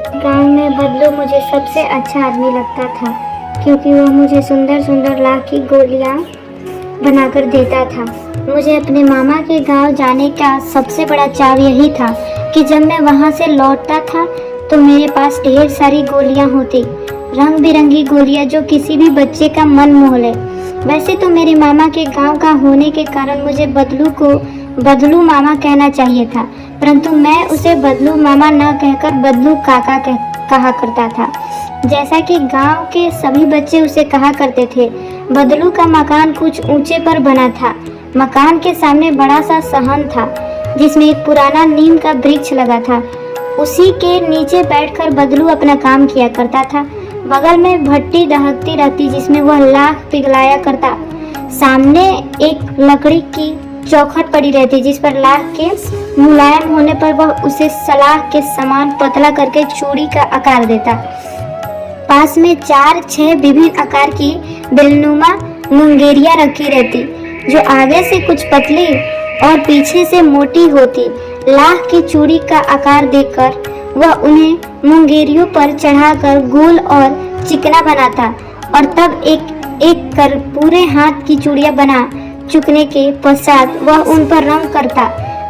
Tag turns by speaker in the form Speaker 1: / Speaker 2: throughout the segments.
Speaker 1: गांव में बदलू मुझे सबसे अच्छा आदमी लगता था, क्योंकि वह मुझे सुंदर सुंदर लाख की गोलियां बनाकर देता था। मुझे अपने मामा के गांव जाने का सबसे बड़ा चाव यही था कि जब मैं वहां से लौटता था तो मेरे पास ढेर सारी गोलियां होती, रंग बिरंगी गोलियां जो किसी भी बच्चे का मन मोह ले। वैसे तो मेरे मामा के गांव का होने के कारण मुझे बदलू को बदलू मामा कहना चाहिए था, परंतु मैं उसे बदलू मामा न कहकर बदलू काका कहा करता था, जैसा कि गांव के सभी बच्चे उसे कहा करते थे। बदलू का मकान कुछ ऊंचे पर बना था। मकान के सामने बड़ा सा सहन था, जिसमें एक पुराना नीम का वृक्ष लगा था। उसी के नीचे बैठकर बदलू अपना काम किया करता था। बगल में भट्टी दहकती रहती, जिसमें वह लाख पिघलाया करता। सामने एक लकड़ी की चौखट पड़ी रहती, जिस पर लाख के मुलायम होने पर वह उसे सलाख के समान पतला करके चूड़ी का आकार देता। पास में 4-6 विभिन्न आकार की बेलनुमा मुंगेरियां रखी रहती, जो आगे से कुछ पतली और पीछे से मोटी होती। लाख की चूड़ी का आकार देकर वह उन्हें मुंगेरियों पर चढ़ाकर गोल और चिकना बनाता और तब एक एक कर पूरे हाथ की चूड़ियां बना चुकने के पश्चात वह उन पर रंग करता।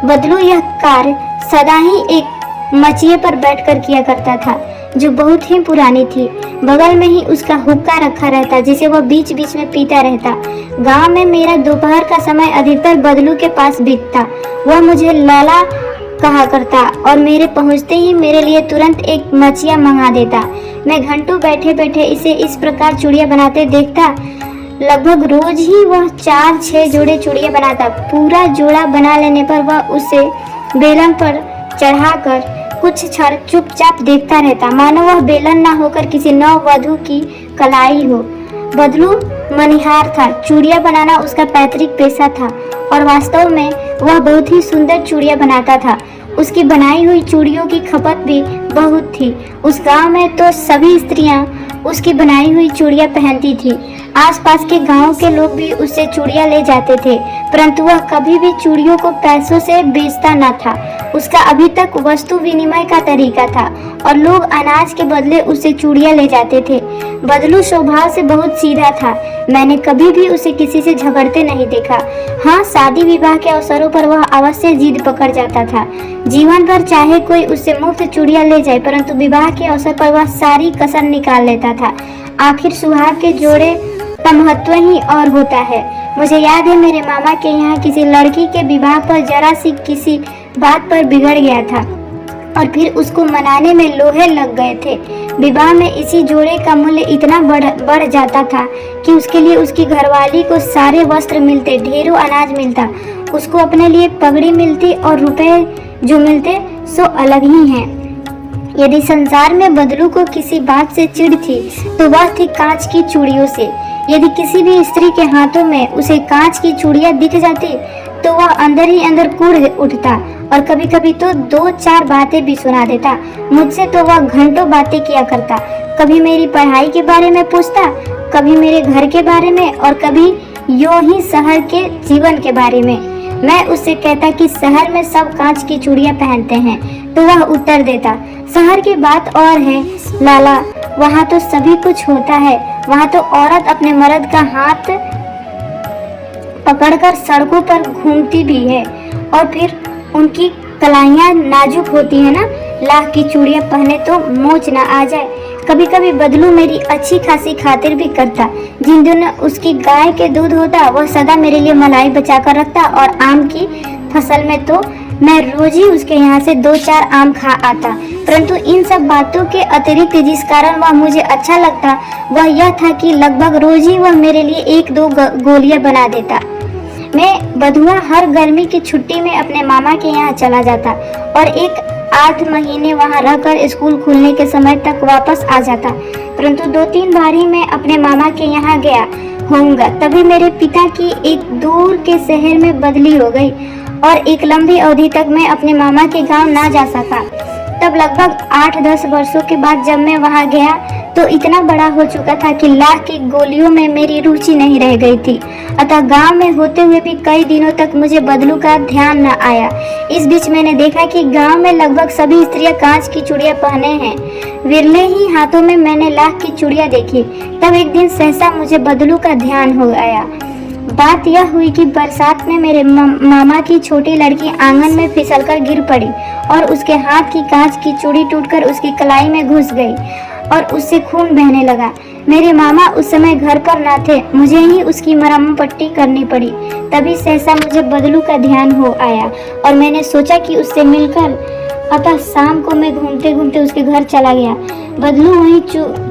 Speaker 1: बदलू यह कार्य सदा ही एक मचिए पर बैठकर किया करता था, जो बहुत ही पुरानी थी। बगल में ही उसका हुक्का रखा रहता, जिसे वह बीच बीच में पीता रहता। गांव में मेरा दोपहर का समय अधिकतर बदलू के पास बीतता। वह मुझे लाला कहा करता और मेरे पहुंचते ही मेरे लिए तुरंत एक मचिया मंगा देता। मैं घंटों बैठे बैठे इसे इस प्रकार चूड़ियां बनाते देखता। लगभग रोज ही वह 4-6 जोड़े चूड़ियां बनाता। पूरा जोड़ा बना लेने पर वह उसे बेलन पर चढ़ाकर कुछ क्षण चुपचाप देखता रहता, मानो वह बेलन ना होकर किसी नववधू की कलाई हो। बदलू मनिहार था। चूड़ियां बनाना उसका पैतृक पेशा था और वास्तव में वह बहुत ही सुंदर चूड़ियां बनाता था। उसकी बनाई हुई चूड़ियों की खपत भी बहुत थी। उस गांव में तो सभी स्त्रियां उसकी बनाई हुई चूड़ियां पहनती थी। आसपास के गांव के लोग भी उससे चूड़ियां ले जाते थे, परंतु वह कभी भी चूड़ियों को पैसों से बेचता न था। उसका अभी तक वस्तु विनिमय का तरीका था और लोग अनाज के बदले उससे चूड़ियां ले जाते थे। बदलू स्वभाव से बहुत सीधा था। मैंने कभी भी उसे किसी से झगड़ते नहीं देखा। हाँ, शादी विवाह के अवसरों पर वह अवश्य जिद पकड़ जाता था। जीवन भर चाहे कोई उससे मुफ्त चूड़ियां ले जाए, परंतु विवाह के अवसर पर वह सारी कसर निकाल लेता था। आखिर सुहाग के जोड़े का महत्व ही और होता है। मुझे याद है, मेरे मामा के यहाँ किसी लड़की के विवाह पर जरा सी किसी बात पर बिगड़ गया था और फिर उसको मनाने में लोहे लग गए थे। विवाह में इसी जोड़े का मूल्य इतना बढ़ जाता था कि उसके लिए उसकी घरवाली को सारे वस्त्र मिलते, ढेरों अनाज मिलता, उसको अपने लिए पगड़ी मिलती और रुपए जो मिलते सो अलग ही हैं। यदि संसार में बदलू को किसी बात से चिढ़ थी तो वह थी कांच की चूड़ियों से। यदि किसी भी स्त्री के हाथों में उसे कांच की चूड़ियां दिख जाती तो वह अंदर ही अंदर कूद उठता और कभी कभी तो 2-4 बातें भी सुना देता। मुझसे तो वह घंटों बातें किया करता। कभी मेरी पढ़ाई के बारे में पूछता, कभी मेरे घर के बारे में और कभी यूं ही शहर के जीवन के बारे में। मैं उससे कहता कि शहर में सब कांच की चूड़ियां पहनते हैं, तो वह उत्तर देता, शहर की बात और है लाला, वहाँ तो सभी कुछ होता है। वहाँ तो औरत अपने मर्द का हाथ पकड़कर सड़कों पर घूमती भी है और फिर उनकी कलाइयाँ नाजुक होती है ना। लाख की चूड़ियां पहने तो मोच ना आ जाए। कभी कभी बदलू मेरी अच्छी खासी खातिर भी करता। जिन दिनों उसकी गाय के दूध होता वह सदा मेरे लिए मलाई बचा कर रखता और आम की फसल में तो मैं रोज ही उसके यहाँ से 2-4 आम खा आता। परंतु इन सब बातों के अतिरिक्त जिस कारण वह मुझे अच्छा लगता वह यह था कि लगभग रोज ही वह मेरे लिए 1-2 गोलियां बना देता। मैं बधुआ हर गर्मी की छुट्टी में अपने मामा के यहाँ चला जाता और 1-8 महीने वहाँ रहकर स्कूल खुलने के समय तक वापस आ जाता। परंतु 2-3 बार ही मैं अपने मामा के यहाँ गया होऊंगा। तभी मेरे पिता की एक दूर के शहर में बदली हो गई और एक लंबी अवधि तक मैं अपने मामा के गांव ना जा सका। तब लगभग 8-10 वर्षों के बाद जब मैं वहां गया तो इतना बड़ा हो चुका था कि लाख की गोलियों में मेरी रुचि नहीं रह गई थी। अतः गांव में होते हुए भी कई दिनों तक मुझे बदलू का ध्यान न आया। इस बीच मैंने देखा कि गांव में लगभग सभी स्त्रियां कांच की चूड़ियां पहने हैं। विरले ही हाथों में मैंने लाख की चूड़ियां देखी। तब एक दिन सहसा मुझे बदलू का ध्यान हो आया। बात यह हुई कि बरसात में मेरे मामा की छोटी लड़की आंगन में फिसलकर गिर पड़ी और उसके हाथ की कांच की चूड़ी टूटकर उसकी कलाई में घुस गई और उससे खून बहने लगा। मेरे मामा उस समय घर पर ना थे, मुझे ही उसकी मरहम पट्टी करनी पड़ी। तभी सहसा मुझे बदलू का ध्यान हो आया और मैंने सोचा कि उससे मिलकर, अतः शाम को मैं घूमते घूमते उसके घर चला गया। बदलू वहीं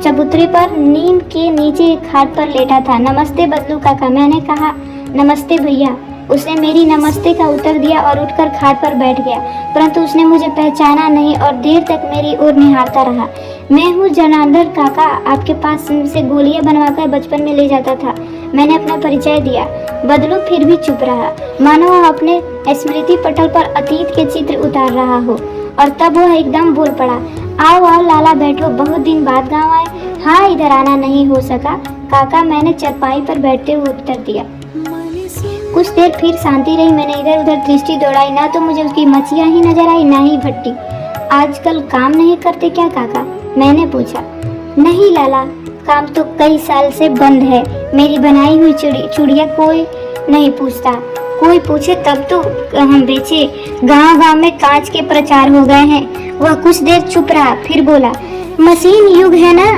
Speaker 1: चबूतरे पर नीम के नीचे एक खाट पर लेटा था। नमस्ते बदलू काका, मैंने कहा। नमस्ते भैया। उसने मेरी नमस्ते का उत्तर दिया और उठकर खाट पर बैठ गया, परंतु उसने मुझे पहचाना नहीं और देर तक मेरी ओर निहारता रहा। मैं हूँ जनार्दन काका, आपके पास से गोलियां बनवाकर बचपन में ले जाता था। मैंने अपना परिचय दिया। बदलू फिर भी चुप रहा, मानो वह अपने स्मृति पटल पर अतीत के चित्र उतार रहा हो। और तब वह एकदम बोल पड़ा, आओ आओ लाला, बैठो, बहुत दिन बाद गाँव आए। हाँ, इधर आना नहीं हो सका काका, मैंने चरपाई पर बैठते हुए उत्तर दिया। कुछ देर फिर शांति रही। मैंने इधर उधर दृष्टि दौड़ाई, ना तो मुझे उसकी मछियाँ ही नजर आई, ना ही भट्टी। आजकल काम नहीं करते क्या काका, मैंने पूछा। नहीं लाला, काम तो कई साल से बंद है। मेरी बनाई हुई चूड़ियाँ कोई नहीं पूछता, कोई पूछे तब तो हम बेचे। गांव गांव में कांच के प्रचार हो गए हैं। वह कुछ देर चुप रहा, फिर बोला, मशीन युग है ना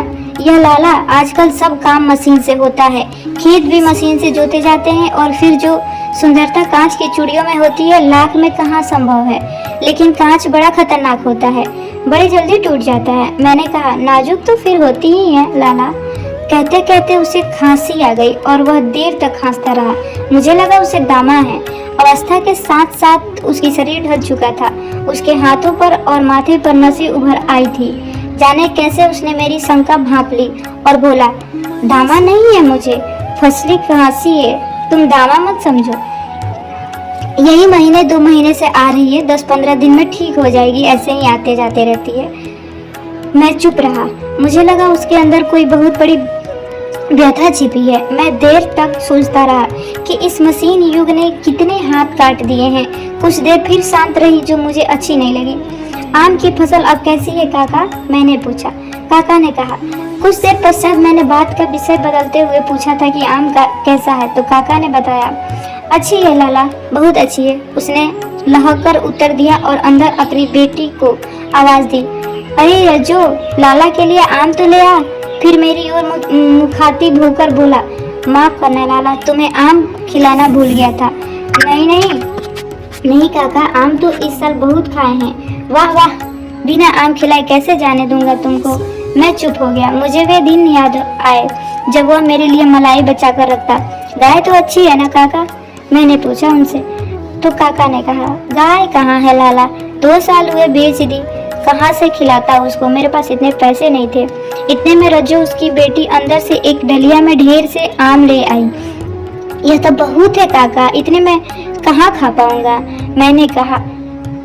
Speaker 1: यह लाला, आजकल सब काम मशीन से होता है। खेत भी मशीन से जोते जाते हैं और फिर जो सुंदरता कांच की चूड़ियों में होती है, लाख में कहाँ संभव है। लेकिन कांच बड़ा खतरनाक होता है, बड़ी जल्दी टूट जाता है। मैंने कहा, नाजुक तो फिर होती ही है लाला। कहते कहते उसे खांसी आ गई और वह देर तक खांसता रहा। मुझे लगा उसे दामा है। अवस्था के साथ साथ उसकी शरीर ढल चुका था। उसके हाथों पर और माथे पर नसें उभर आई थी। जाने कैसे उसने मेरी शंका भांप ली और बोला, दामा नहीं है मुझे, फसली खांसी है, तुम दामा मत समझो। यही महीने 2 महीने से आ रही है, 10-15 दिन में ठीक हो जाएगी, ऐसे ही आते जाते रहती है। मैं चुप रहा। मुझे लगा उसके अंदर कोई बहुत बड़ी व्यथा छिपी है। मैं देर तक सोचता रहा कि इस मशीन युग ने कितने हाथ काट दिए हैं। कुछ देर फिर शांत रही, जो मुझे अच्छी नहीं लगी। आम की फसल अब कैसी है काका, मैंने पूछा। काका ने कहा। कुछ देर पश्चात मैंने बात का विषय बदलते हुए पूछा था कि आम का कैसा है, तो काका ने बताया, अच्छी है लाला, बहुत अच्छी है। उसने लहकर उत्तर दिया और अंदर अपनी बेटी को आवाज दी, अरे रज्जो, लाला के लिए आम तो ले आ। फिर मेरी ओर मुखातिब होकर बोला, माफ करना लाला, तुम्हें आम खिलाना भूल गया था। नहीं काका, आम तो इस साल बहुत खाए हैं। वाह वाह, बिना आम खिलाए कैसे जाने दूंगा तुमको। मैं चुप हो गया। मुझे वे दिन याद आए जब वह मेरे लिए मलाई बचा कर रखता। गाय तो अच्छी है ना काका, मैंने पूछा उनसे। तो काका ने कहा, गाय कहाँ है लाला, 2 साल हुए बेच दी। कहाँ से खिलाता उसको, मेरे पास इतने पैसे नहीं थे। इतने में रज्जो उसकी बेटी अंदर से एक डलिया में ढेर से आम ले आई। यह तो बहुत है काका, इतने में कहाँ खा पाऊंगा, मैंने कहा।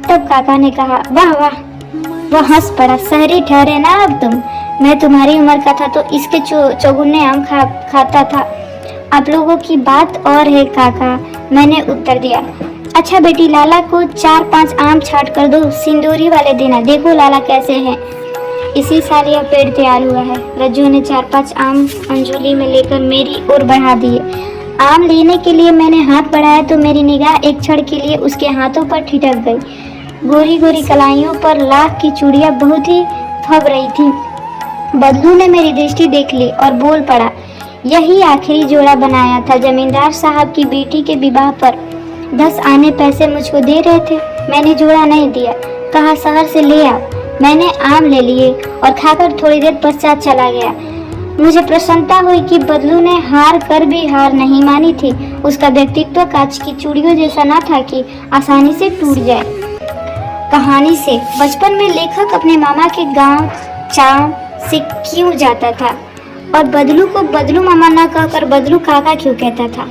Speaker 1: तब काका ने कहा, वाह वाह। वह हंस पड़ा, शहरी ठहरे ना अब तुम, मैं तुम्हारी उम्र का था तो इसके चौगुने आम खाता था। आप लोगों की बात और है काका, मैंने उत्तर दिया। अच्छा बेटी, लाला को 4-5 आम छाट कर दो, सिंदूरी वाले देना, देखो लाला कैसे हैं। इसी साल यह पेड़ तैयार हुआ है। रज्जू ने 4-5 आम अंजुली में लेकर मेरी ओर बढ़ा दिए। आम लेने के लिए मैंने हाथ बढ़ाया तो मेरी निगाह एक क्षण के लिए उसके हाथों पर ठिठक गई। गोरी गोरी कलाइयों पर लाख की चूड़ियां बहुत ही फब रही थी। बदलू ने मेरी दृष्टि देख ली और बोल पड़ा, यही आखिरी जोड़ा बनाया था। जमींदार साहब की बेटी के विवाह पर 10 आने पैसे मुझको दे रहे थे। मैंने जोड़ा नहीं दिया, कहा शहर से ले आ। मैंने आम ले लिए और खाकर थोड़ी देर पश्चात चला गया। मुझे प्रसन्नता हुई कि बदलू ने हार कर भी हार नहीं मानी थी। उसका व्यक्तित्व कांच की चूड़ियों जैसा न था कि आसानी से टूट जाए। कहानी से बचपन में लेखक अपने मामा के गांव चाव से क्यों जाता था और बदलू को बदलू मामा न कहकर बदलू काका क्यों कहता था।